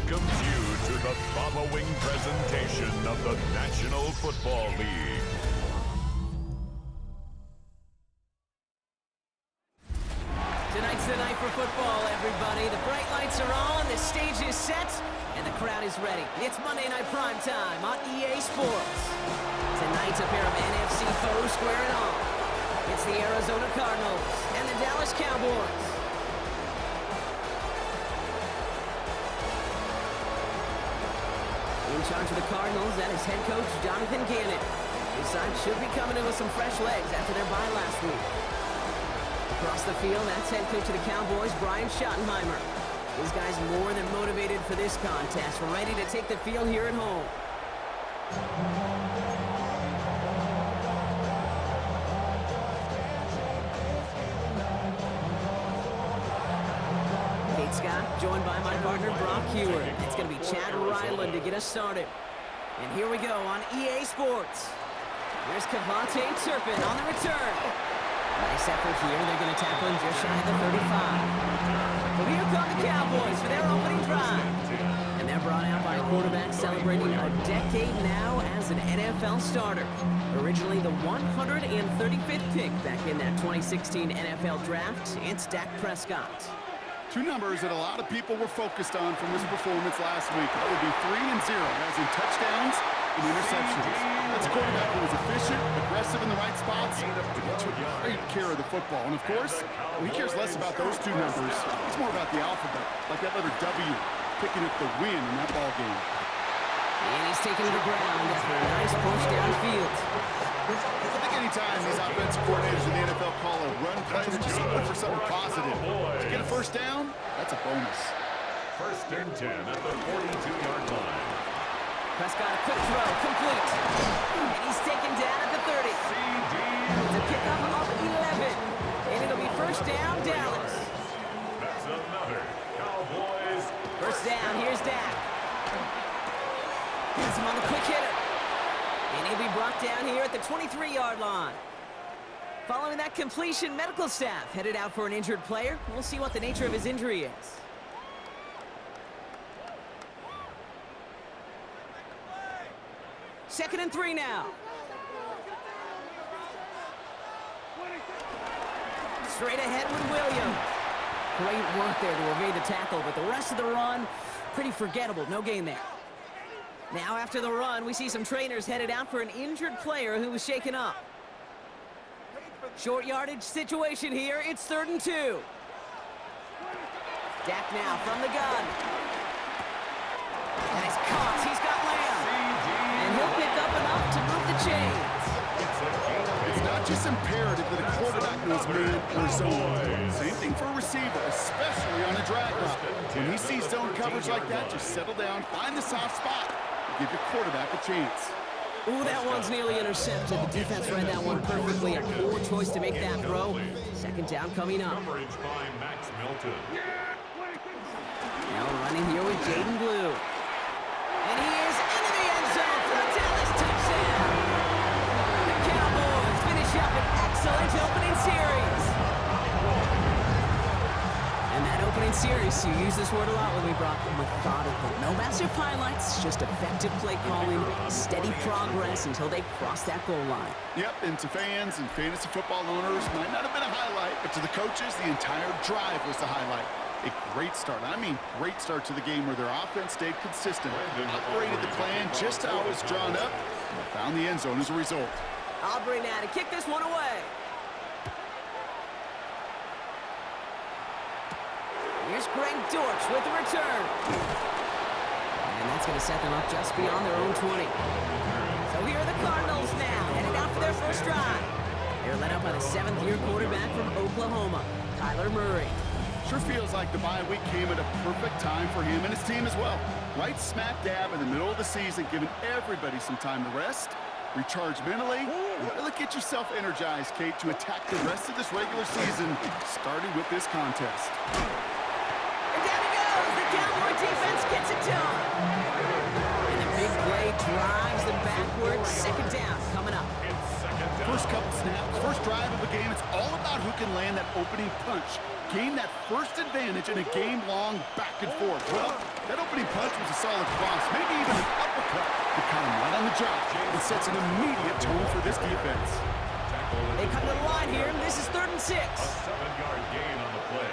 welcomes you to the following presentation of the National Football League. Tonight's the night for football, everybody. The bright lights are on, the stage is set, and the crowd is ready. It's Monday Night Prime Time on EA Sports. Tonight's a pair of NFC foes squaring off. It's the Arizona Cardinals and the Dallas Cowboys. In charge of the Cardinals, that is head coach Jonathan Gannon. His side should be coming in with some fresh legs after their bye last week. Across the field, that's head coach of the Cowboys, Brian Schottenheimer. These guys more than motivated for this contest. We're ready to take the field here at home. Kate Scott, joined by my partner, Brock Hewer. It's going to be Chad Ryland to get us started. And here we go on EA Sports. Here's Cavante Turpin on the return. Nice effort here. They're going to tackle him just shy of the 35. But here come the Cowboys for their opening drive. And they're brought out by a quarterback celebrating a decade now as an NFL starter. Originally the 135th pick back in that 2016 NFL Draft, it's Dak Prescott. Two numbers that a lot of people were focused on from this performance last week. That would be 3 and 0, as in touchdowns and interceptions. That's a quarterback who was efficient, aggressive in the right spots, and took great care of the football. And of course, he cares less about those two numbers. It's more about the alphabet, like that letter W, picking up the win in that ball game. And he's taken to the ground after a nice push downfield. I think anytime these offensive coordinators in the NFL call a run play, they're just looking for something positive. To get a first down, that's a bonus. First and 10 at the 42-yard line. Prescott, a quick throw, complete. And he's taken down at the 30. It's a pickup of 11. And it'll be first down, Dallas. That's another Cowboys. First down, here's Dak. Hits him on the quick hitter. And he'll be brought down here at the 23-yard line. Following that completion, medical staff headed out for an injured player. We'll see what the nature of his injury is. Second and 3 now. Straight ahead with Williams. Great work there to evade the tackle, but the rest of the run, pretty forgettable. No gain there. Now after the run, we see some trainers headed out for an injured player who was shaken up. Short yardage situation here. It's 3rd and 2. Dak now from the gun. And it's caught. He's got Lamb. And he'll pick up enough to move the chains. It's not just imperative that a quarterback knows man or zone. Same thing for a receiver, especially on a drag route. When he sees zone coverage like that, just settle down, find the soft spot, and give your quarterback a chance. Ooh, that one's nearly intercepted. The defense read that one perfectly. A poor choice to make that throw. Second down coming up. Now running here with Jaden Blue. And he is into the end zone for the Dallas touchdown. The Cowboys finish up an excellent opening series. And that opening series, you use this word a lot when we brought methodical. No massive highlights, just effective play calling, steady progress until they cross that goal line. Yep, and to fans and fantasy football owners, might not have been a highlight, but to the coaches, the entire drive was the highlight. A great start. I mean, great start to the game where their offense stayed consistent, operated the plan just how it was drawn up, and found the end zone as a result. Aubrey now to kick this one away. Here's Greg Dortch with the return. And that's going to set them up just beyond their own 20. So here are the Cardinals now, headed out for their first drive. They're led up by the 7th-year quarterback from Oklahoma, Kyler Murray. Sure feels like the bye week came at a perfect time for him and his team as well. Right smack dab in the middle of the season, giving everybody some time to rest, recharge mentally, and really get yourself energized, Kate, to attack the rest of this regular season, starting with this contest. And down he goes! The Cowboy defense gets it done! And the big play drives them backwards. Second down coming up. First couple snaps, first drive of the game, it's all about who can land that opening punch. gain that first advantage in a game-long back and forth? Well, that opening punch was a solid cross, maybe even an uppercut. It caught him right on the job. It sets an immediate tone for this defense. They come to the line here, and this is 3rd and 6. A 7-yard gain on the play.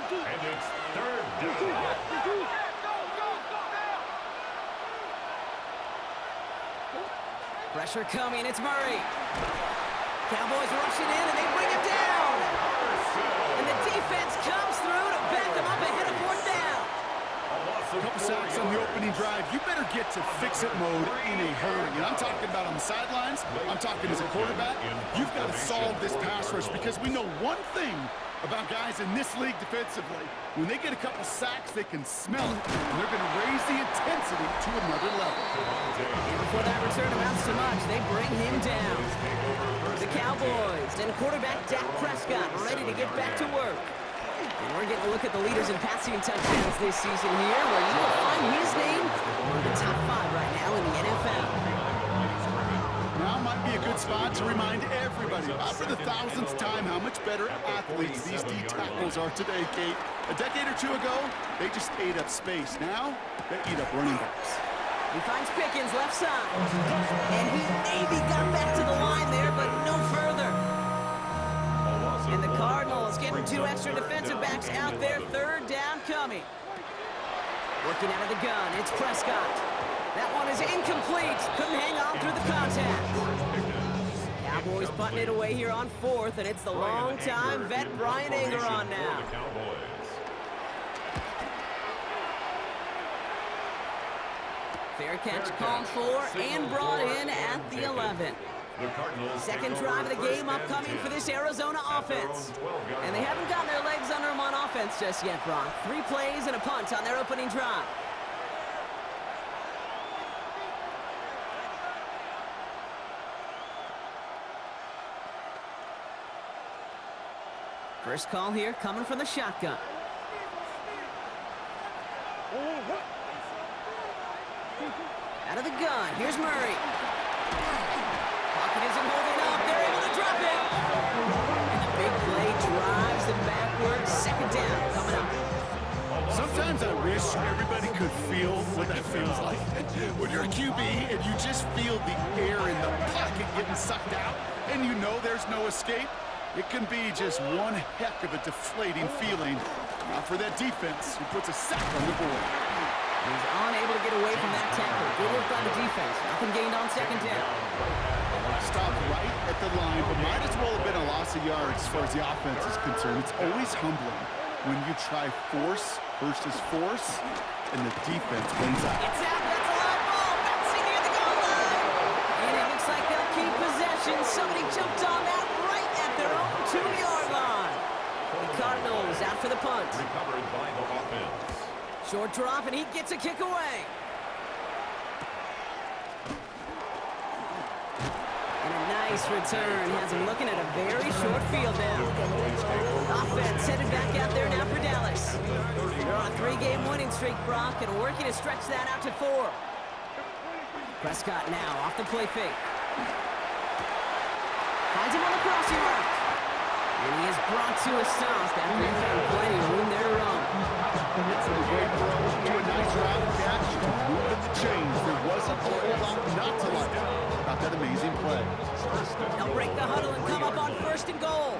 And it's 3rd down. Pressure coming, it's Murray. Cowboys rushing in, and they bring him down. And the defense comes through to back them up ahead of 4th down. A couple sacks on the opening drive. You better get to fix-it mode in a hurry. And I'm talking about on the sidelines. I'm talking as a quarterback. You've got to solve this pass rush because we know one thing about guys in this league defensively. When they get a couple sacks, they can smell it. And they're going to raise the intensity to another level. And before that return amounts to much, they bring him down. The Cowboys and quarterback Dak Prescott ready to get back to work. And we're getting a look at the leaders in passing touchdowns this season here, where you will find his name among the top 5 right now in the NFL. Now might be a good spot to remind everybody, about for the 1000th time, how much better athletes these D tackles are today, Kate. A decade or two ago, they just ate up space. Now, they eat up running backs. He finds Pickens left side. And he maybe got back to the line there, but no further. And the Cardinals getting 2 extra defensive backs out there. 3rd down coming. Working out of the gun, it's Prescott. That one is incomplete. Couldn't hang on through the contact. Cowboys putting it away here on 4th, and it's the long-time vet Brian Anger on now. Fair catch called for and brought in at the 11. Second drive of the game upcoming for this Arizona offense. And they haven't gotten their legs under them on offense just yet, Brock. 3 plays and a punt on their opening drive. First call here coming from the shotgun. Out of the gun, here's Murray. Pocket isn't holding up, they're able to drop it. And the big play drives them backwards. 2nd down coming up. Sometimes I wish everybody could feel what that feels like. When you're a QB and you just feel the air in the pocket getting sucked out and you know there's no escape, it can be just one heck of a deflating feeling. Now for that defense, who puts a sack on the board. He's unable to get away from that tackle. Good work by the defense. Nothing gained on 2nd down. Stop right at the line, but might as well have been a loss of yards as far as the offense is concerned. It's always humbling when you try force versus force, and the defense wins out. It's out. That's a live ball. Bouncing near the goal line. And it looks like they'll keep possession. Somebody jumped on that right at their own 2-yard line. The Cardinals out for the punt. Recovered by the offense. Short drop, and he gets a kick away. And a nice return has him looking at a very short field now. Offense headed back out there now for Dallas. They're on a 3-game winning streak, Brock, and working to stretch that out to 4. Prescott now off the play fake. Finds him on the crossing route. And he is brought to a stop after he found plenty of room there to run. It's a great throw to a nice route catch. Moving the chains. There wasn't a whole lot not to like about that amazing play. They'll break the huddle and come up on 1st and goal.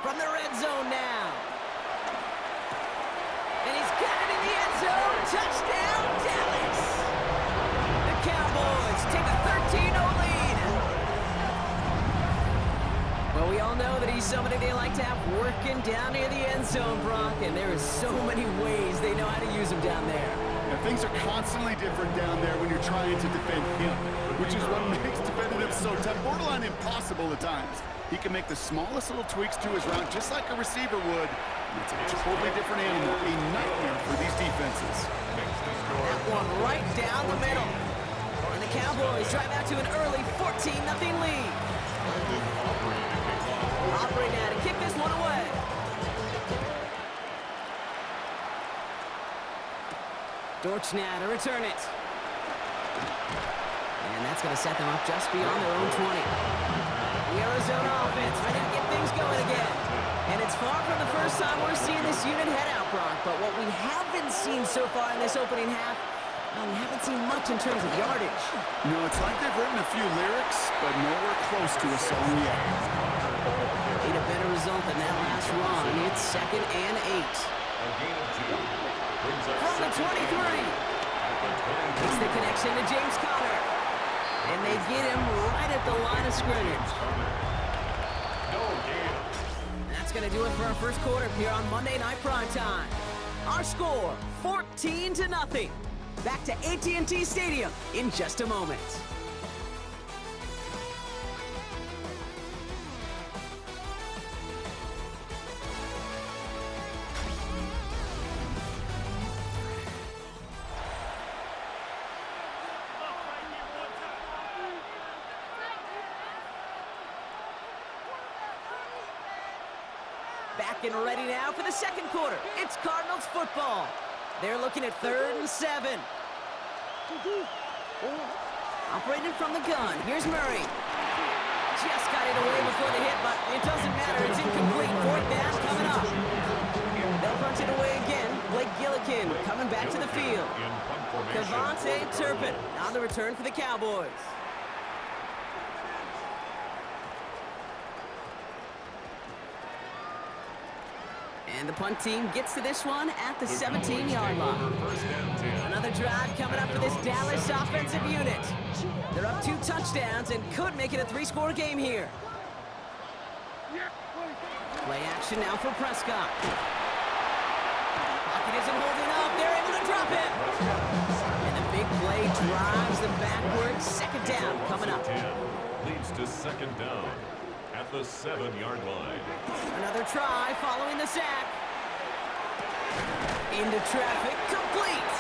From the red zone now. And he's got it in the end zone. Touchdown, Dallas. The Cowboys take a 13-0 lead. Well, we all know that he's somebody they like to have working down near the end zone, Brock, and there is so many ways they know how to use him down there. And things are constantly different down there when you're trying to defend him, which is what makes defending him so tough, borderline impossible at times. He can make the smallest little tweaks to his route just like a receiver would. And it's a totally different animal, a nightmare for these defenses. That one right down the middle. And the Cowboys drive out to an early 14-0 lead. Operating now to kick this one away. Dortch now to return it. And that's going to set them up just beyond their own 20. The Arizona offense ready to get things going again. And it's far from the first time we're seeing this unit head out, Brock. But what we haven't seen so far in this opening half, we haven't seen much in terms of yardage. No, it's like they've written a few lyrics, but nowhere close to a song yet. Need a better result than that last run. It's 2nd and 8. From the 23. It's the connection to James Conner. And they get him right at the line of scrimmage. That's going to do it for our first quarter here on Monday Night Primetime. Our score, 14-0. Back to AT&T Stadium in just a moment. Back and ready now for the second quarter. It's Cardinals football. They're looking at 3rd and 7. Operating from the gun. Here's Murray. Just got it away before the hit, but it doesn't matter. It's incomplete. 4th down coming up. They'll punch it away again. Blake Gillikin coming back to the field. Cavante Turpin on the return for the Cowboys. And the punt team gets to this one at the 17-yard line. Another drive coming up for this Dallas offensive unit. They're up 2 touchdowns and could make it a 3-score game here. Play action now for Prescott. Pocket isn't holding up. They're able to drop it. And the big play drives them backwards. 2nd down coming up. Leads to 2nd down at the 7-yard line. Another try following the sack. Into traffic, complete.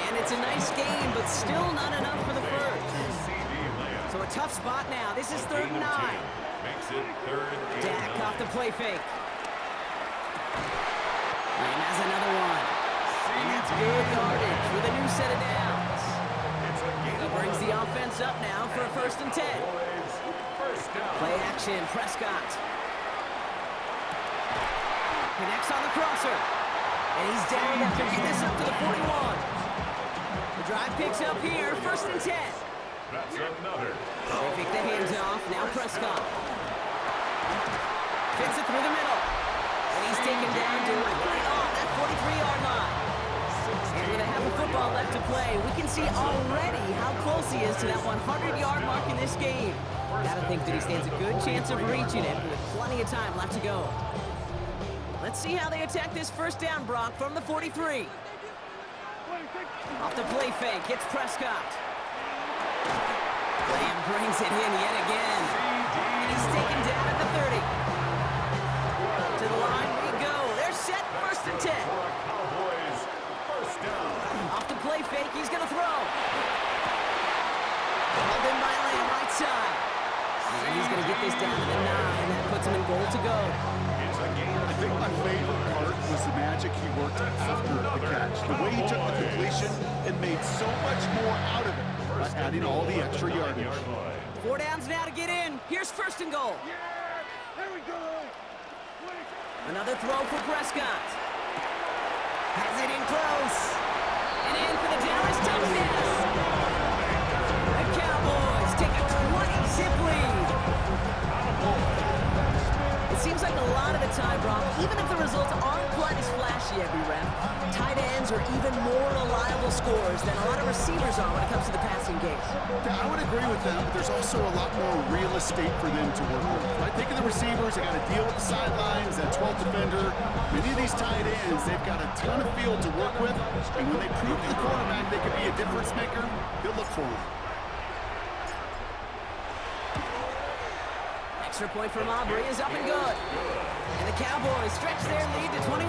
And it's a nice game, but still not enough for the first. So a tough spot now. This is 3rd and 9. Makes it 3rd and Dak off the play fake. And has another one. And that's good yardage with a new set of downs. He brings the offense up now for a 1st and 10. Play action, Prescott. Connects on the crosser. And he's down after getting this up to the 41. The drive picks up here, 1st and 10. That's another. They pick the hands off, now Prescott. Fits it through the middle. And he's taken down directly on that 43-yard line. And with a half of football left to play, we can see already how close he is to that 100-yard mark in this game. Gotta think that he stands a good chance of reaching it with plenty of time left to go. Let's see how they attack this 1st down, Brock, from the 43. Off the play fake, hits Prescott. Lamb brings it in yet again. And he's taken down at the 30. To the line we go. They're set, 1st and 10. Cowboys, 1st down. Off the play fake, he's gonna throw. Held in by Lamb, right side. And he's gonna get this down to the 9. That puts him in goal to go. I think my favorite part was the magic he worked after the catch. The way he took the completion and made so much more out of it by adding all the extra yardage. 4 downs now to get in. Here's 1st and goal. Another throw for Prescott. Has it in close. And in for the Dallas touchdown. The Cowboys take a 20-zip lead. It seems like a lot of the time, Brock, even if the results aren't quite as flashy every rep, tight ends are even more reliable scorers than a lot of receivers are when it comes to the passing game. Yeah, I would agree with that, but there's also a lot more real estate for them to work with. Right? Think of the receivers, they got to deal with the sidelines, that 12th defender. Many of these tight ends, they've got a ton of field to work with, and when they prove to the quarterback they can be a difference maker, they'll look for them. Extra point from Aubrey is up and good. And the Cowboys stretch their lead to 21.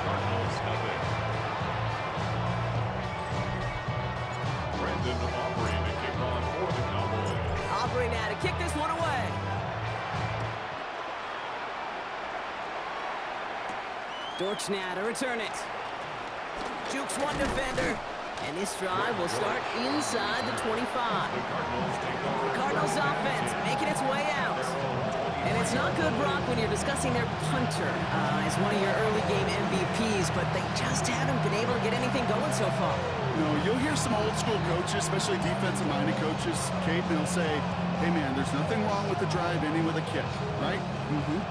Cardinals, nothing. Brendan Aubrey to kick off for the Cowboys. Aubrey now to kick this one away. Dortch now to return it. Jukes one defender. And this drive will start inside the 25. The Cardinals offense making its way out. And it's not good, Brock, when you're discussing their punter as one of your early game MVPs, but they just haven't been able to get anything going so far. No, you'll hear some old school coaches, especially defensive-minded coaches, Kate, and they'll say, hey, man, there's nothing wrong with the drive ending with a kick, right?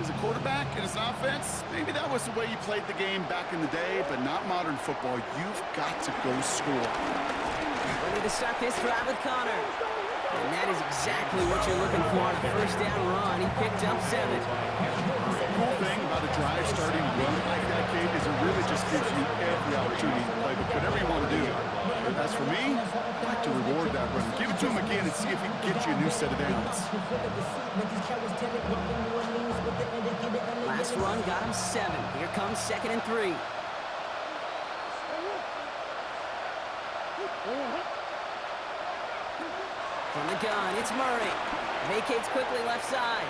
As a quarterback and as an offense, maybe that was the way you played the game back in the day, but not modern football. You've got to go score. Ready to start this drive with Connor. And that is exactly what you're looking for on a first down run. He picked up 7. The cool thing about a drive starting run like that, Kate, is it really just gives you every opportunity to play whatever you want to do. But as for me, I'd like to reward that run. Give it to him again and see if he can get you a new set of downs. Last run got him 7. Here comes 2nd and 3. From the gun, it's Murray. Vacates quickly left side.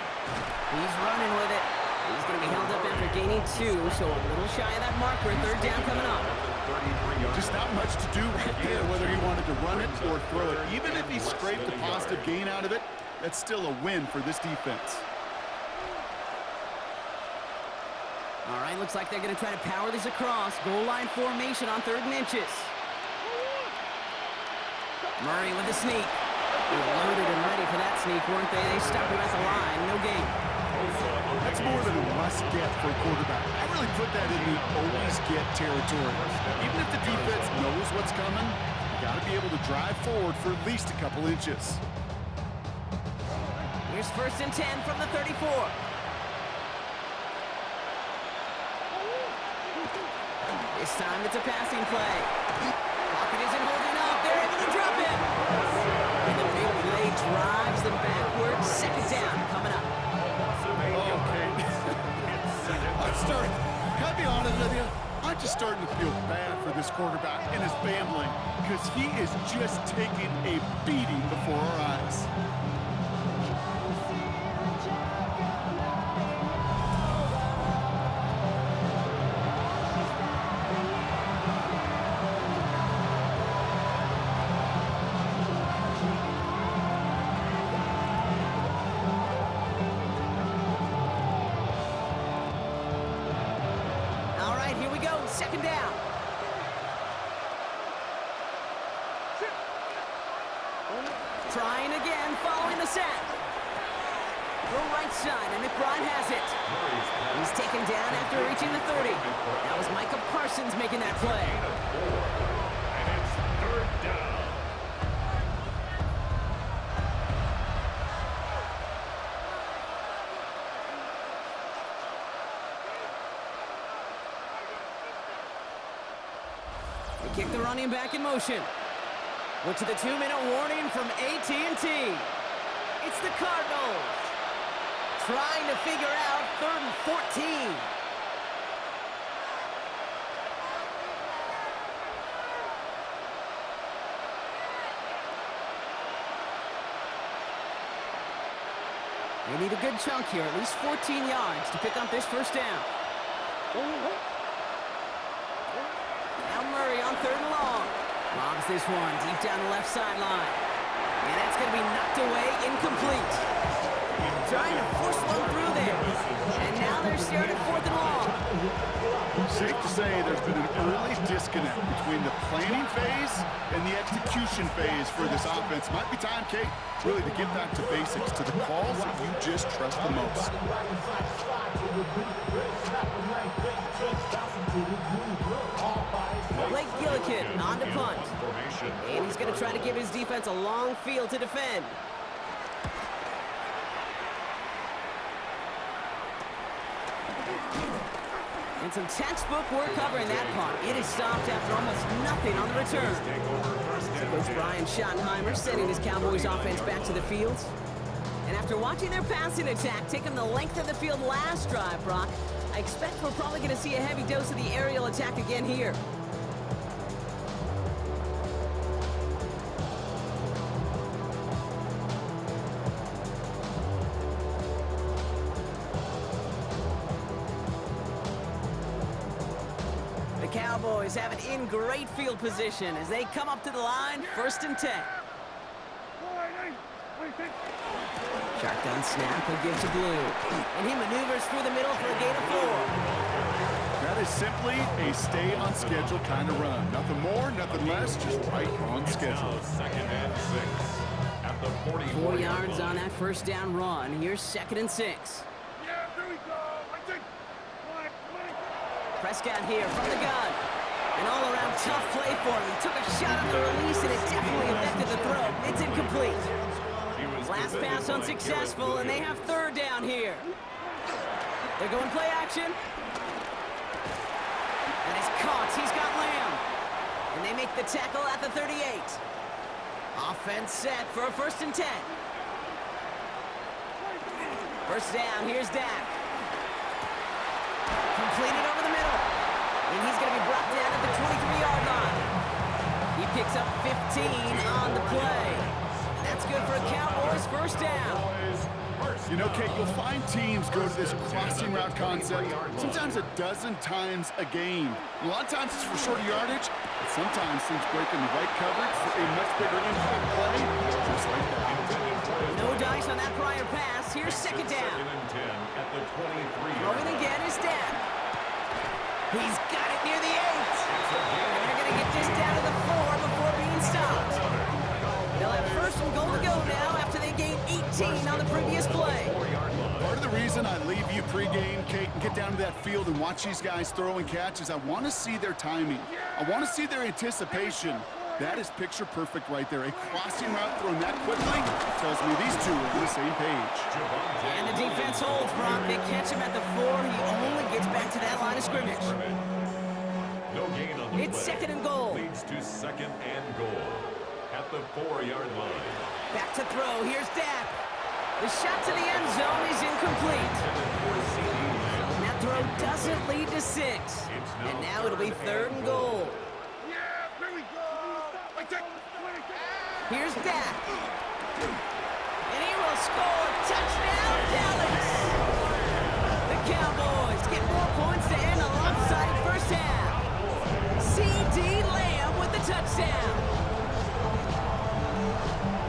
He's running with it. He's going to be held up after gaining 2, so a little shy of that marker. 3rd down coming up. Just not much to do right there, whether he wanted to run it or throw it. Even if he scraped a positive gain out of it, that's still a win for this defense. All right, looks like they're going to try to power this across. Goal line formation on 3rd and inches. Murray with the sneak. They were loaded and ready for that sneak, weren't they? They stopped him at the line. No gain. That's more than a must-get for a quarterback. I really put that in the always-get territory. Even if the defense knows what's coming, you got to be able to drive forward for at least a couple inches. Here's 1st and 10 from the 34. This time it's a passing play. Pocket isn't holding up. They're able to drop him. And the big play drives them backwards. 2nd down coming up. Okay. Can I be honest with you? I'm just starting to feel bad for this quarterback and his family because he is just taking a beating before our eyes. All right, here we go. 2nd down. Trying again, following the sack. Go right side, and McBride has it. He's taken down after reaching the 30. That was Micah Parsons making that play. And it's 3rd down. They kick the running back in motion. We're to the 2-minute warning from AT&T. It's the Cardinals trying to figure out 3rd and 14. They need a good chunk here, at least 14 yards to pick up this 1st down. Now Murray on 3rd and long. Lobs this one deep down the left sideline. And that's going to be knocked away, incomplete. Trying to force one through there. And now they're staring at 4th and long. Safe to say there's been an early disconnect between the planning phase and the execution phase for this offense. Might be time, Kate, really to get back to basics, to the calls that you just trust the most. Blake Gillikin on to punt. And he's going to try to give his defense a long field to defend. And some textbook work covering that punt. It is stopped after almost nothing on the return. So Coach Brian Schottenheimer sending his Cowboys offense back to the field. And after watching their passing attack take them the length of the field last drive, Brock, I expect we're probably going to see a heavy dose of the aerial attack again here. Cowboys have it in great field position as they come up to the line, 1st and 10. Shotgun snap, he'll give to Blue. And he maneuvers through the middle for a gain of 4. That is simply a stay-on-schedule kind of run. Nothing more, nothing less, just right on schedule. 2nd and 6 at the 44 4 yards on that 1st down run. Here's 2nd and 6. Prescott here from the gun. An all-around tough play for him. He took a shot on the release, and it definitely affected the throw. It's incomplete. Last pass unsuccessful, and they have 3rd down here. They're going play action. And he's caught. He's got Lamb. And they make the tackle at the 38. Offense set for a 1st and 10. 1st down. Here's Dak. Completed over the middle. And he's going to be brought down at the 23-yard line. He picks up 15 on the play. That's good for a Cowboys 1st down. You know, Kate, you'll find teams go to this crossing route concept sometimes a dozen times a game. A lot of times it's for shorter yardage, but sometimes teams breaking the right coverage for a much bigger impact play, just like that. No dice on that prior pass. Here's 2nd down. 2nd and 10 at the 23. Throwing again is Dak. He's got it near the 8. And they're going to get this down to the 4 before being stopped. They'll have 1st and goal to go now after they gained 18 on the previous play. Part of the reason I leave you pregame, Kate, and get down to that field and watch these guys throw and catch is I want to see their timing. I want to see their anticipation. That is picture perfect right there. A crossing route thrown that quickly tells me these two are on the same page. And the defense holds, Brock. They catch him at the 4. He only gets back to that line of scrimmage. No gain on the It's play. 2nd and goal. Leads to 2nd and goal at the 4-yard line. Back to throw. Here's Dak. The shot to the end zone is incomplete. That throw doesn't lead to 6. And now it'll be 3rd and goal. Here's Dak. And he will score. Touchdown, Dallas. The Cowboys get more points to end a lopsided 1st half. C.D. Lamb with the touchdown.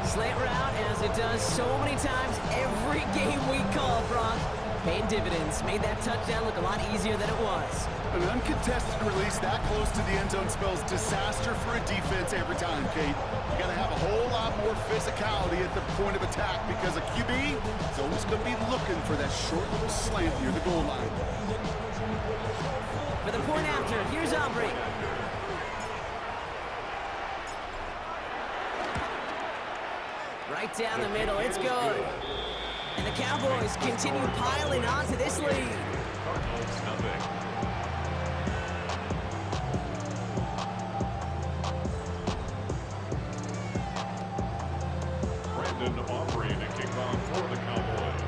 Slant route, as it does so many times every game we call, Brock. Paying dividends. Made that touchdown look a lot easier than it was. An uncontested release that close to the end zone spells disaster for a defense every time, Kate. You got to have a whole lot more physicality at the point of attack because a QB is always going to be looking for that short little slant near the goal line. For the point after, here's Aubrey. Right down the middle, it's good. And the Cowboys continue piling on to this lead. Cardinals nothing. Brandon Aubrey to kick off for the Cowboys.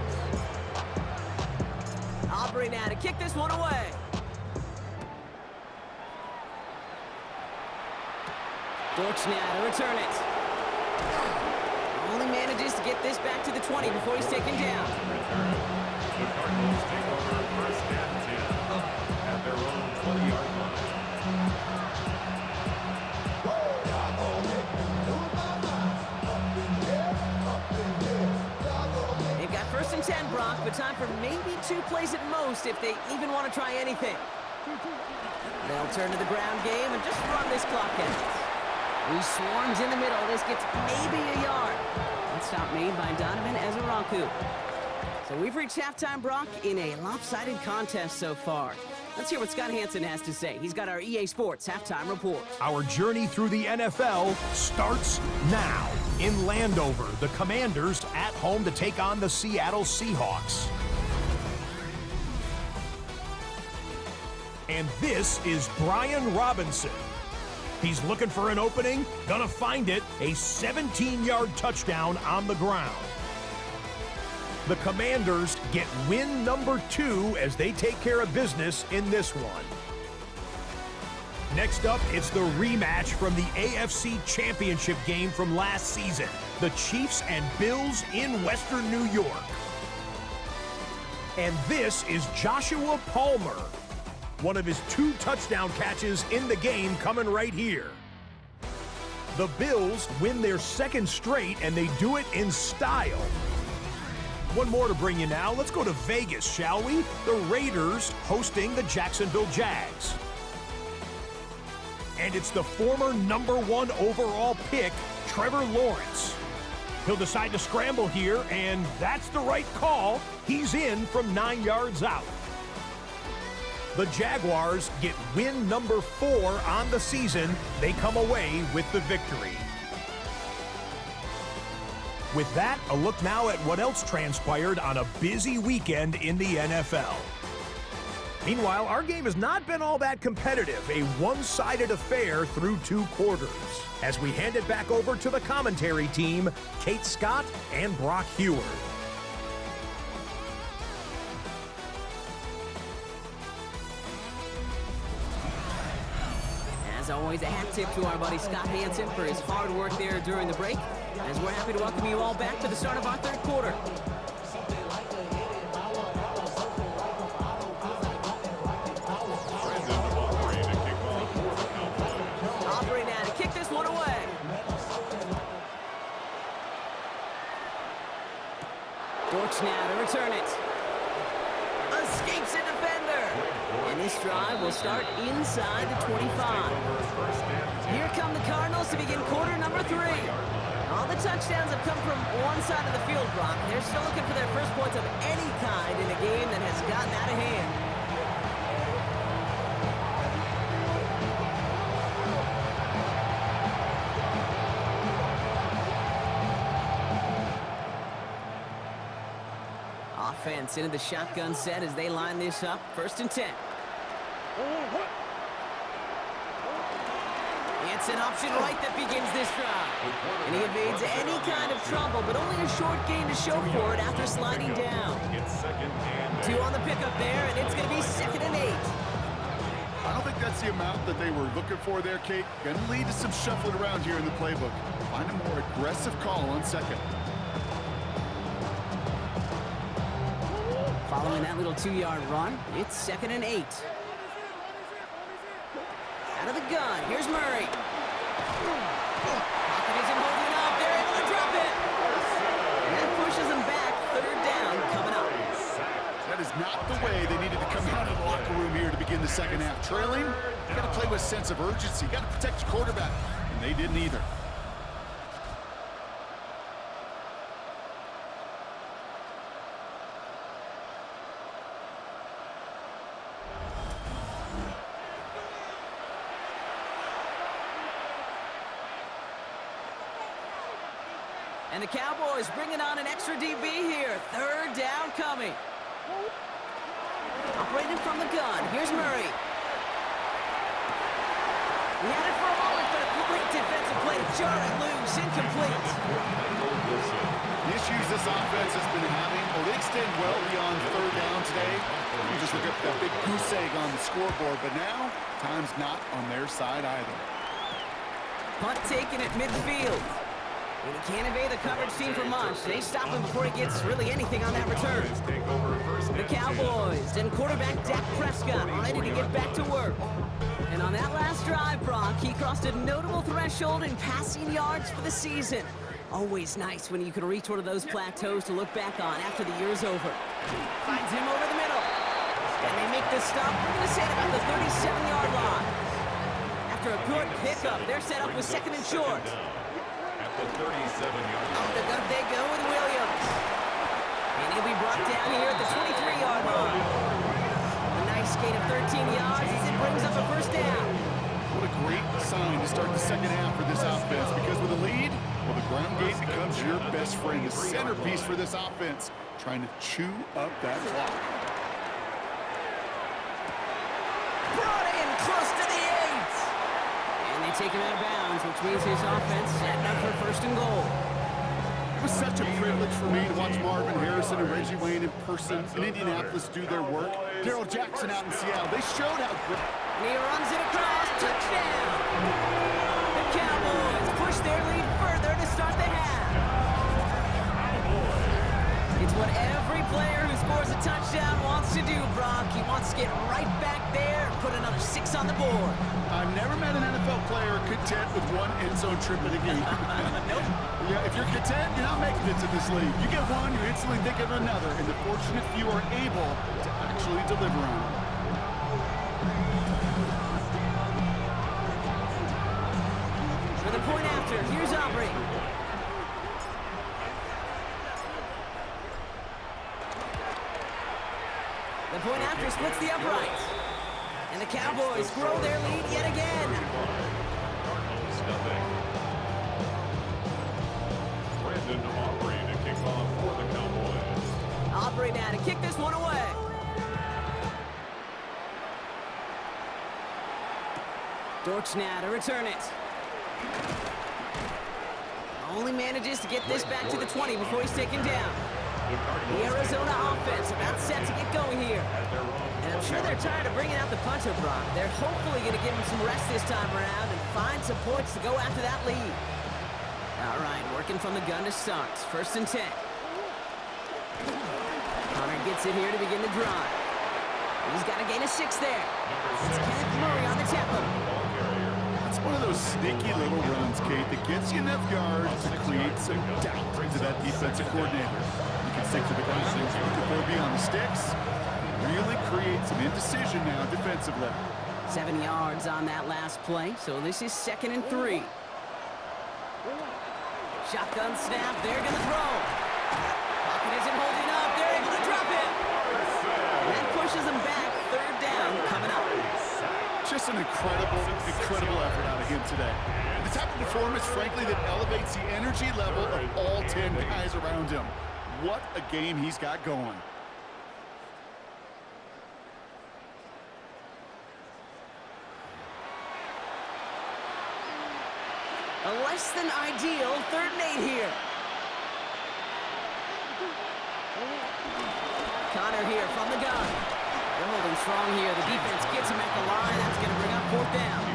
Aubrey now to kick this one away. Dortch now to return it. Only manages to get this back to the 20 before he's taken down. Return. The Cardinals take over 1st and 10 at their own 20-yard line. They've got 1st and 10, Brock, but time for maybe 2 plays at most if they even want to try anything. They'll turn to the ground game and just run this clock out. He swarms in the middle. This gets maybe a yard. That stop made by Donovan Ezeraku. So we've reached halftime, Brock, in a lopsided contest so far. Let's hear what Scott Hansen has to say. He's got our EA Sports halftime report. Our journey through the NFL starts now. In Landover, the Commanders at home to take on the Seattle Seahawks. And this is Brian Robinson. He's looking for an opening, gonna find it, a 17-yard touchdown on the ground. The Commanders get win number 2 as they take care of business in this one. Next up, it's the rematch from the AFC Championship game from last season. The Chiefs and Bills in Western New York. And this is Joshua Palmer. One of his 2 touchdown catches in the game coming right here. The Bills win their 2nd straight, and they do it in style. One more to bring you now. Let's go to Vegas, shall we? The Raiders hosting the Jacksonville Jags. And it's the former #1 overall pick, Trevor Lawrence. He'll decide to scramble here, and that's the right call. He's in from 9 yards out. The Jaguars get win number 4 on the season. They come away with the victory. With that, a look now at what else transpired on a busy weekend in the NFL. Meanwhile, our game has not been all that competitive, a one-sided affair through 2 quarters. As we hand it back over to the commentary team, Kate Scott and Brock Heward. As always, a hat tip to our buddy Scott Hansen for his hard work there during the break, as we're happy to welcome you all back to the start of our 3rd quarter. Aubrey now to kick this one away. Dortch now to return it. Escapes a defender. And this drive will start inside the 25. Here come the Cardinals to begin quarter number 3. All the touchdowns have come from one side of the field, Brock. They're still looking for their first points of any kind in a game that has gotten out of hand. Offense into the shotgun set as they line this up. 1st and 10. It's an option right that begins this drive. And he evades any kind of trouble, but only a short gain to show for it after sliding down. 2 on the pickup there, and it's going to be 2nd and 8. I don't think that's the amount that they were looking for there, Kate. Going to lead to some shuffling around here in the playbook. Find a more aggressive call on 2nd. Following that little 2-yard run, it's 2nd and 8. Out of the gun, here's Murray. Pocket isn't holding up, they're able to drop it. And that pushes them back, 3rd down coming up. That is not the way they needed to come out of the locker room here to begin the 2nd half. Trailing, you got to play with a sense of urgency. You got to protect your quarterback, and they didn't either. And the Cowboys bringing on an extra DB here. 3rd down coming. Operating from the gun. Here's Murray. He had it for a moment, but a great defensive play to jar it loose. Incomplete. The issues this offense has been having, well, they extend well beyond 3rd down today. You just look at that big goose egg on the scoreboard, but now time's not on their side either. Punt taken at midfield. And he can't evade the coverage team for much. They stop him before he gets really anything on that return. The Cowboys and quarterback Dak Prescott ready to get back to work. And on that last drive, Brock, he crossed a notable threshold in passing yards for the season. Always nice when you can reach one of those plateaus to look back on after the year's over. Finds him over the middle. And they make the stop, we're going to say, about the 37-yard line. After a good pickup, they're set up with 2nd and short. The 37-yard Up the gut they go with Williams. And he'll be brought down here at the 23-yard line. A nice gain of 13 yards as it brings up a 1st down. What a great sign to start the 2nd half for this offense, because with a lead, well, the ground game becomes your best friend, the centerpiece for this offense, trying to chew up that clock. Brought in close to the 8. And they take him out of bounds, which means his offense setting up for 1st and goal. It was such a privilege for me to watch Marvin Harrison and Reggie Wayne in person in Indianapolis do their work. Darrell Jackson out in Seattle, they showed how good. And he runs it across, touchdown! The Cowboys push their lead further to start the half. It's what every player who scores a touchdown wants to do, Brock. He wants to get right back there, put another 6 on the board. I've never met an NFL player content with one end zone trip in a game. Nope. Yeah, if you're content, you're not making it to this league. You get one, you instantly think of another, and the fortunate few are able to actually deliver on it. For the point after, here's Aubrey. The point after splits the uprights. And the Cowboys grow their lead yet again. Cardinals nothing. Brandon Aubrey to kick off for the Cowboys. Aubrey now to kick this one away. Dortch now to return it. Only manages to get this back to the 20 before he's taken down. The Arizona offense about set to get going here. And I'm sure they're tired of bringing out the punter, Brock. They're hopefully going to give him some rest this time around and find some points to go after that lead. All right, working from the gun to start. 1st and 10. Connor gets it here to begin the drive. He's got a gain of 6 there. It's Kenneth Murray on the tackle. It's one of those sneaky little runs, Kate, that gets you enough yards to create some doubt into that defensive coordinator. You can stick to the ground, you can go beyond the sticks, really create some indecision now defensively. 7 yards on that last play, so this is 2nd and 3. Shotgun snap, they're going to throw. Pocket isn't holding up, they're able to drop it. And that pushes them back, 3rd down coming up. Just an incredible effort out of him today. The type of performance, frankly, that elevates the energy level of all 10 guys around him. What a game he's got going. A less than ideal 3rd and 8 here. Connor here from the gun. They're holding strong here. The defense gets him at the line. That's going to bring up 4th down.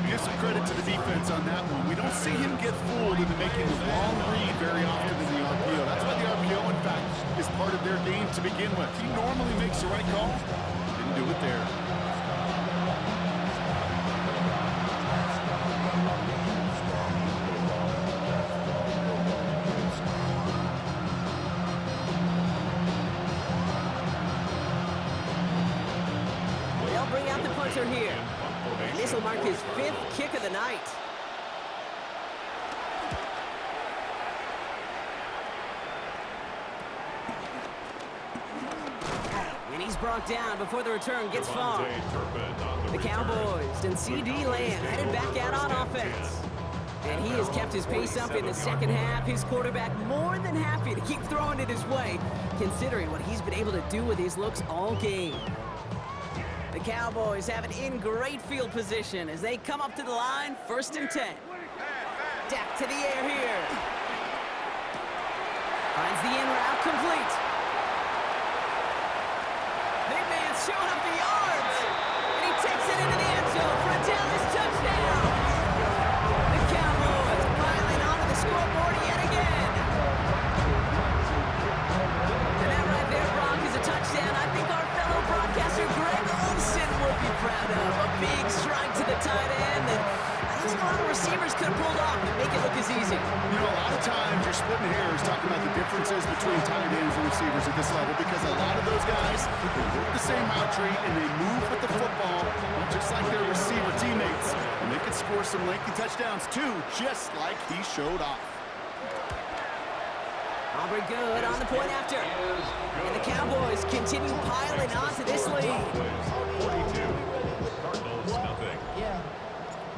Give some credit to the defense on that one. We don't see him get fooled into making the wrong read very often in the RPO. That's why the RPO, in fact, is part of their game to begin with. He normally makes the right call. Didn't do it there. They'll bring out the punter here. And this will mark his 5th kick of the night. And he's brought down before the return gets far. The Cowboys and C.D. Lamb headed back out on offense. And he has kept his pace up in the 2nd half. His quarterback more than happy to keep throwing it his way, considering what he's been able to do with his looks all game. The Cowboys have it in great field position as they come up to the line, 1st and 10. Dak to the air here. Finds the in route complete. Big man showing up the yards. And he takes it into the end zone for a Dallas touchdown. The Cowboys piling onto the scoreboard yet again. And that right there, Brock, is a touchdown I think our fellow broadcaster Greg Olsen would be proud of. A big strike to the tight end that I don't think a lot of receivers could have pulled off and make it look as easy. You know, a lot of times you're splitting hairs talking about the differences between tight ends and receivers at this level because a lot of those guys, they work the same route tree and they move with the football just like their receiver teammates. And they can score some lengthy touchdowns too, just like he showed off. Aubrey good on the point after. And the Cowboys continue piling onto this lead. 42. Cardinals nothing. Yeah.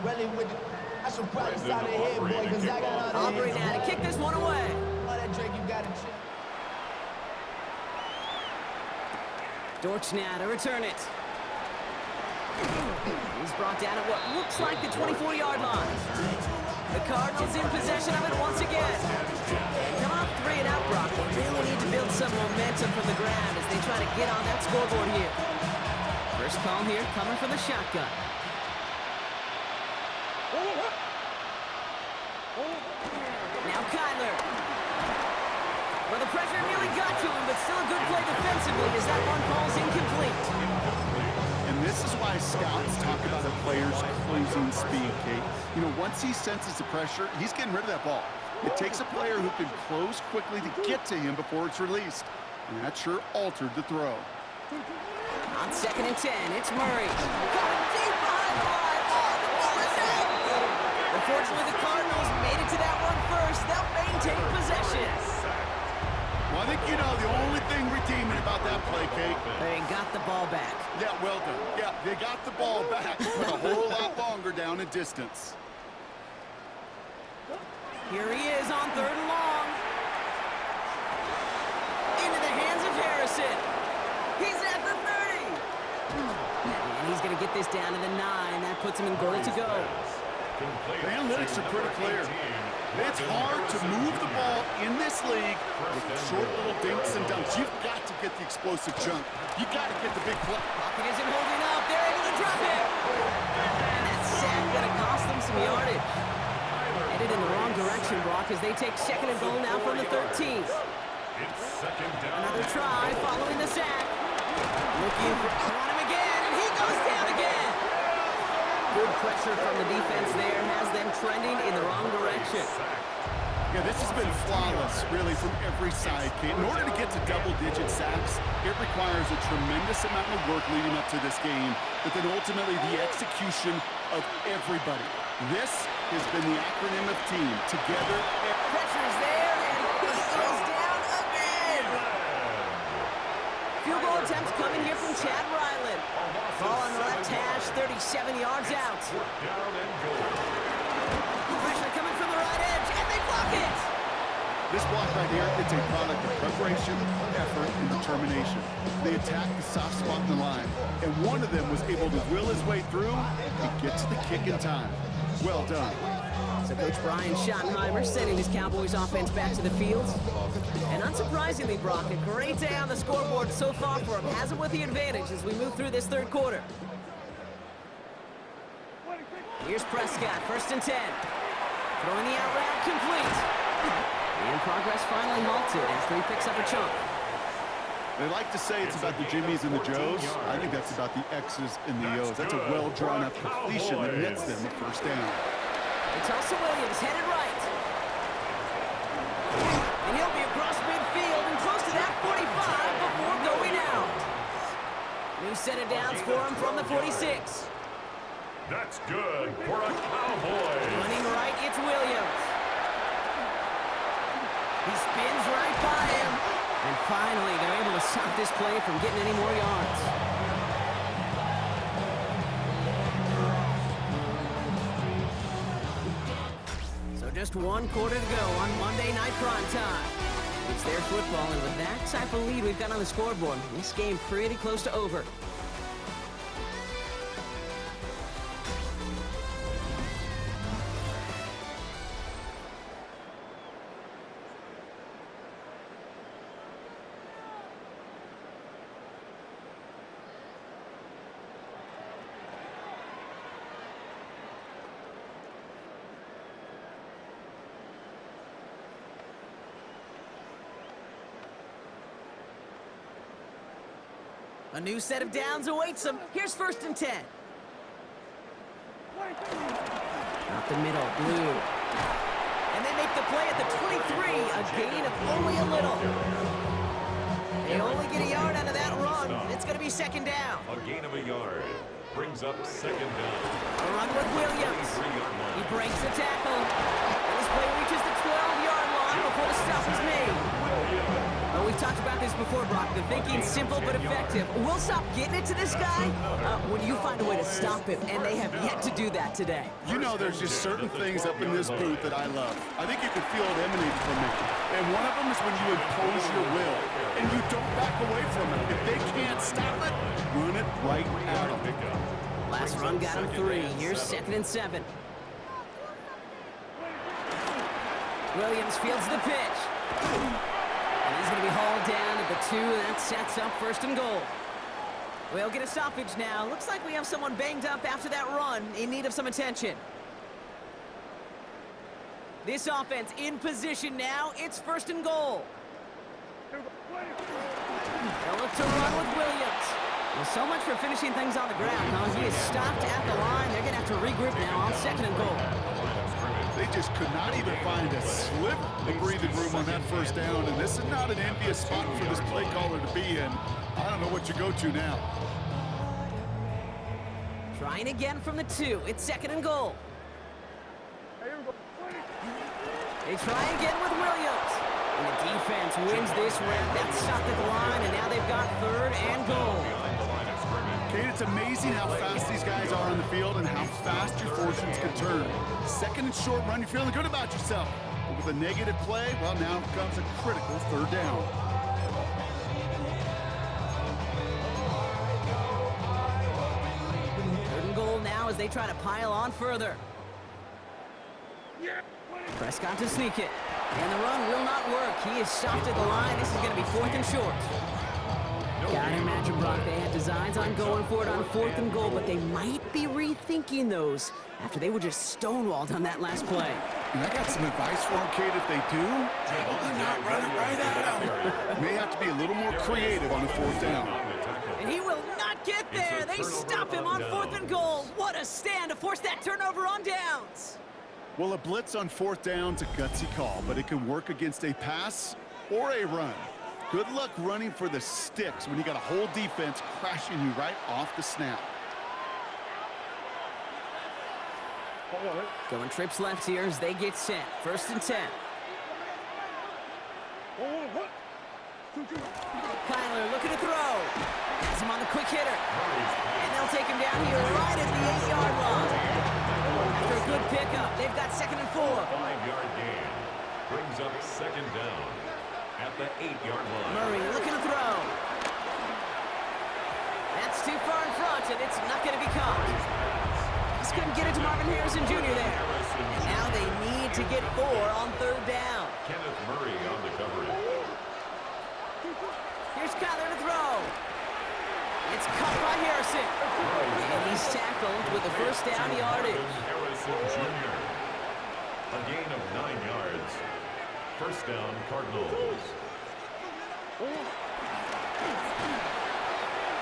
Really with I should probably start it here, boy, because I got all the Aubrey now to kick this one away. all that drink you got to chill. Dortch now to return it. He's brought down at what looks like the 24-yard line. The Cardinals in possession of it once again. Come off 3 and out, Brock. They really need to build some momentum from the ground as they try to get on that scoreboard here. First call here coming from the shotgun. Now Kyler. Well, the pressure nearly got to him, but still a good play defensively as that one falls incomplete. And this is why losing speed, Kate. You know, once he senses the pressure, he's getting rid of that ball. It takes a player who can close quickly to get to him before it's released. And that sure altered the throw. On 2nd and 10, it's Murray. Caught him deep behind the line. Oh, the ball is out! Unfortunately, the Cardinals made it to that one first. They'll maintain possession. Well, I think you know the only thing redeeming about that play, Kate. They got the ball back. Yeah, well done. Yeah, they got the ball back, but a whole lot longer down in distance. Here he is on 3rd and long. Into the hands of Harrison. He's at the 30. And he's going to get this down to the 9. That puts him in goal to go. The analytics are pretty clear. It's hard to move the ball in this league with short little dinks and dunks. You've got to get the explosive jump. You've got to get the big play. Pocket isn't holding up. They're able to drop it. And that sack going to cost them some yardage. Headed in the wrong direction, Brock, as they take 2nd and goal now from the 13. Another try following the sack. Looking for him again, and he goes down again. Good pressure from the defense there has them trending in the wrong direction. Yeah, this has been flawless, really, from every side, Kate. In order to get to double-digit sacks, it requires a tremendous amount of work leading up to this game, but then ultimately the execution of everybody. This has been the acronym of team. Together. Pressure's there, and he goes down again. Field goal attempts coming here from Chad Ryland. Ball on the left hash, 37 yards out. Pressure coming from the right edge, and they block it. This block right here, it's a product of preparation, effort, and determination. They attacked the soft spot in the line, and one of them was able to will his way through and get to the kick in time. Well done. So Coach Brian Schottenheimer sending his Cowboys offense back to the field. And unsurprisingly, Brock, a great day on the scoreboard so far for him. Has him with the advantage as we move through this 3rd quarter. Here's Prescott, 1st and 10. Throwing the out route complete. And progress finally halted after he picks up a chunk. They like to say it's about the Jimmies and the Joes. I think that's about the X's and the O's. That's a well-drawn-up completion that nets them a 1st down. It's also Williams headed right. And he'll be across midfield and close to that 45 before going out. New set of downs for him from the 46. That's good for a Cowboy. Running right, it's Williams. He spins right by him. And finally, they're able to stop this play from getting any more yards. So just 1 quarter to go on Monday Night Primetime. It's their football, and with that type of lead we've got on the scoreboard, this game pretty close to over. A new set of downs awaits them. Here's 1st and 10. Out the middle, Blue. And they make the play at the 23, a gain of only a little. They only get a yard out of that run. It's going to be 2nd down. A gain of a yard brings up 2nd down. A run with Williams. He breaks the tackle. And this play reaches the 12-yard line before the stop is made. Oh, we've talked about this before, Brock. The thinking's simple but effective. We'll stop getting it to this guy when you find a way to stop him, and they have yet to do that today. You know, there's just certain things up in this booth that I love. I think you can feel it emanate from me. And one of them is when you impose your will, and you don't back away from it. If they can't stop it, run it right at them. Last run got him 3. Here's 2nd and 7. Williams fields the pitch. And he's going to be hauled down at the 2, and that sets up 1st and goal. We'll get a stoppage now. Looks like we have someone banged up after that run in need of some attention. This offense in position now. It's 1st and goal. They'll look to run with Williams. Well, so much for finishing things on the ground, huh? He is stopped at the line. They're going to have to regroup now on 2nd and goal. They just could not even find a sliver of breathing room on that first down, and this is not an envious spot for this play caller to be in. I don't know what you go to now. Trying again from the 2. It's 2nd and goal. They try again with Williams. And the defense wins this round. That's stopped at the line, and now they've got 3rd and goal. Kate, it's amazing how fast these guys are on the field and how fast your fortunes can turn. 2nd and short run, you're feeling good about yourself. But with a negative play, well, now comes a critical 3rd down. 3rd and goal now as they try to pile on further. Prescott to sneak it. And the run will not work. He is stopped at the line. This is going to be 4th and short. Gotta imagine, Brock, they had designs on going for it on 4th and goal, but they might be rethinking those after they were just stonewalled on that last play. And I got some advice for them, Kate. If they do, probably not run it right at them. May have to be a little more creative on the 4th down. And he will not get there. They stop him on 4th and goal. What a stand to force that turnover on downs. Well, a blitz on 4th down's a gutsy call, but it can work against a pass or a run. Good luck running for the sticks when you got a whole defense crashing you right off the snap. Going trips left here as they get set. 1st and 10. Kyler looking to throw. Has him on the quick hitter. And they'll take him down here right at the 8-yard line. After a good pickup, they've got 2nd and 4. 5-yard gain brings up 2nd down at the 8-yard line. Murray looking to throw. That's too far in front, and it's not going to be caught. Just couldn't get it to Marvin Harrison Jr. there. And now they need to get 4 on 3rd down. Kenneth Murray on the coverage. Here's Kyler to throw. It's caught by Harrison. And he's tackled with the 1st down yardage. Harrison Jr. A gain of 9 yards. 1st down, Cardinals.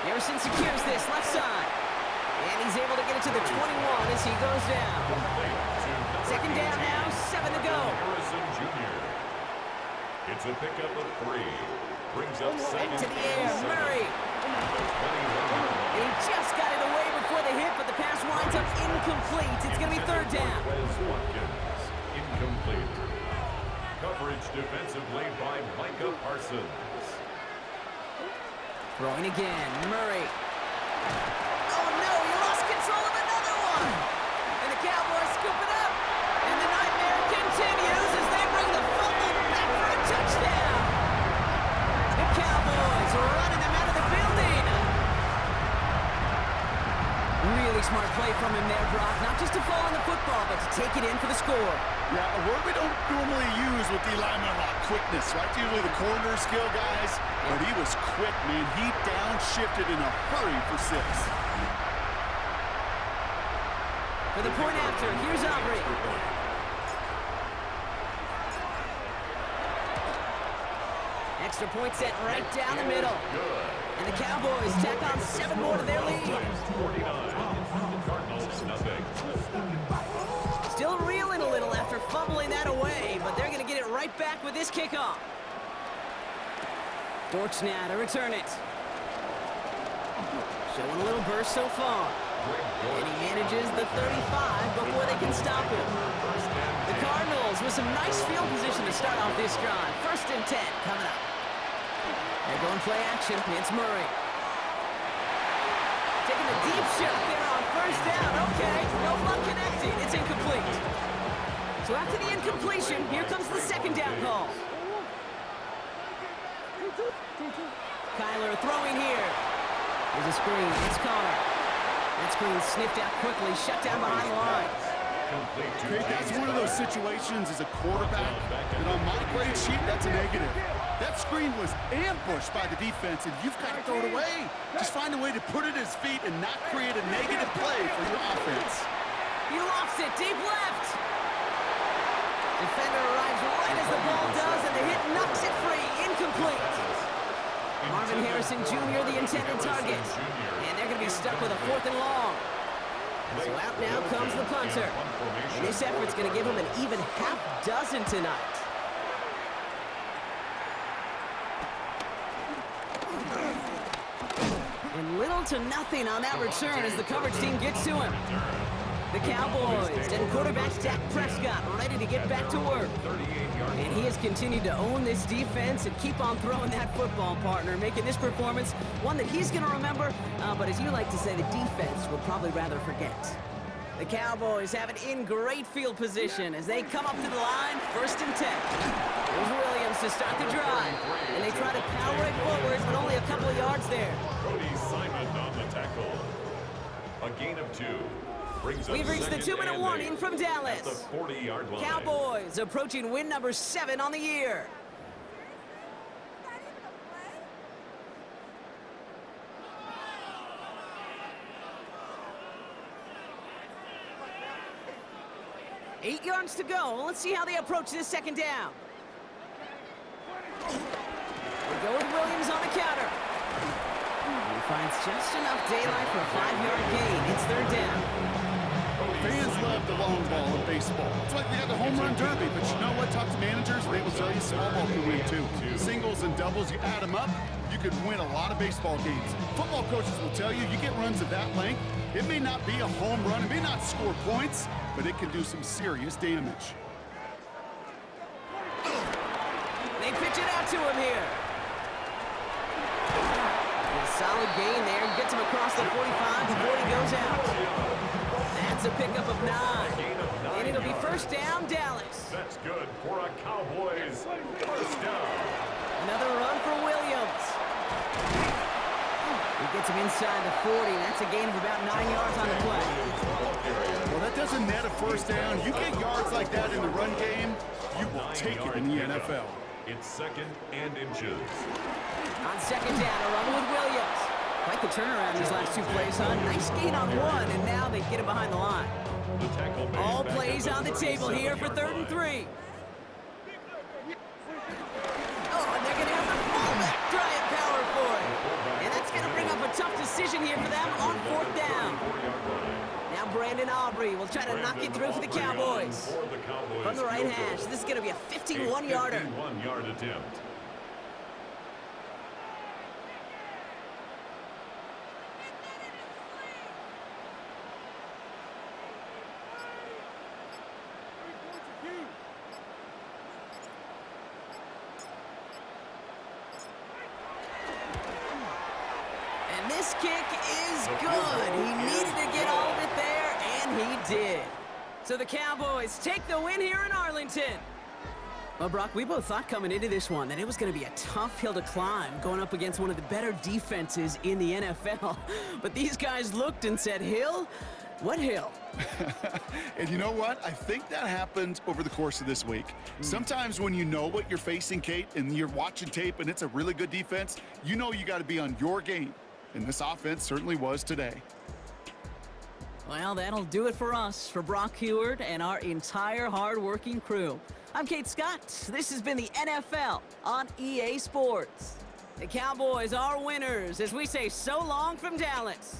Harrison secures this left side. And he's able to get it to the 21 as he goes down. 2nd down now, 7 to go. Harrison Jr. It's a pickup of 3. Brings up 7. Into the air, Murray. He just got it away before the hit, but the pass winds up incomplete. It's going to be 3rd down. Watkins, incomplete. Coverage defensively by Micah Parsons. Throwing again, Murray. Oh no, he lost control of another one. And the Cowboys scoop it up. And the nightmare continues as they bring the fumble back for a touchdown. The Cowboys running them out of the building. Really smart play from him there, Brock. Not just to fall on the football, but to take it in for the score. Yeah, a word we don't normally use with the lineman a lot, quickness, right? Usually the corner skill guys, but he was quick, man. He downshifted in a hurry for 6. For the point after, here's Aubrey. Extra point set right down the middle. And the Cowboys tack on 7 more to their lead. 49. Cardinals, nothing. Still reeling a little after fumbling that away, but they're going to get it right back with this kickoff. Dortch now to return it. Showing a little burst so far. And he manages the 35 before they can stop him. The Cardinals with some nice field position to start off this drive. 1st and 10 coming up. They're going play action. It's Murray. Taking a deep shot there on 1st down. Okay, no luck connecting. It's incomplete. So after the incompletion, here comes the 2nd down call. Kyler throwing here. There's a screen. It's Connor. That screen sniffed out quickly, shut down behind the line. Okay, that's one of those situations as a quarterback that on my grade sheet, that's a negative. That screen was ambushed by the defense, and you've got to throw it away. Just find a way to put it at his feet and not create a negative play for your offense. He lofts it deep left. Defender arrives right as the ball does, and the hit knocks it free. Incomplete. Marvin Harrison Jr., the intended target. 4th and long. So out now comes the punter. And this effort's going to give him an even half dozen tonight. And little to nothing on that return as the coverage team gets to him. The Cowboys and quarterback Dak Prescott ready to get back to work. And he has continued to own this defense and keep on throwing that football, partner, making this performance one that he's going to remember, but as you like to say, the defense will probably rather forget. The Cowboys have it in great field position as they come up to the line, 1st and 10. There's Williams to start the drive, and they try to power it forward, but only a couple of yards there. Cody Simon on the tackle. A gain of 2. We've reached the 2-minute warning from Dallas. At the 40-yard line. Cowboys approaching win number 7 on the year. Eight yards to go. Let's see how they approach this 2nd down. We go with Williams on the counter. He finds just enough daylight for a 5-yard gain. It's 3rd down. Fans love the long ball in baseball. It's like they got the home run derby, but you know what? Talk to managers, they will tell you small ball can win too. Singles and doubles, you add them up, you could win a lot of baseball games. Football coaches will tell you, you get runs of that length, it may not be a home run, it may not score points, but it can do some serious damage. They pitch it out to him here. A solid gain there, gets him across the 45 before he goes out. That's a pickup of 9. And it'll be 1st down, Dallas. That's good for a Cowboys 1st down. Another run for Williams. He gets him inside the 40. That's a gain of about 9 yards on the play. Well, that doesn't net a 1st down. You get yards like that in the run game, you will take it in the NFL. It's 2nd and inches. On 2nd down, a run with Williams. Quite the turnaround these last 2 plays, huh? Nice gain on 1, and now they get him behind the line. All plays on the table here for 3rd and 3. Oh, and they're going to have the fullback drive power for it. And that's going to bring up a tough decision here for them on 4th down. Now Brandon Aubrey will try to knock it through for the Cowboys. From the right hash, this is going to be a 51-yarder. 51-yard attempt. This kick is good. He needed to get all of it there, and he did. So the Cowboys take the win here in Arlington. Well, Brock, we both thought coming into this one that it was going to be a tough hill to climb going up against one of the better defenses in the NFL. But these guys looked and said, Hill? What hill? And you know what? I think that happened over the course of this week. Sometimes when you know what you're facing, Kate, and you're watching tape and it's a really good defense, you know you got to be on your game. And this offense certainly was today. Well, that'll do it for us, for Brock Heward and our entire hard-working crew. I'm Kate Scott. This has been the NFL on EA Sports. The Cowboys are winners as we say so long from Dallas.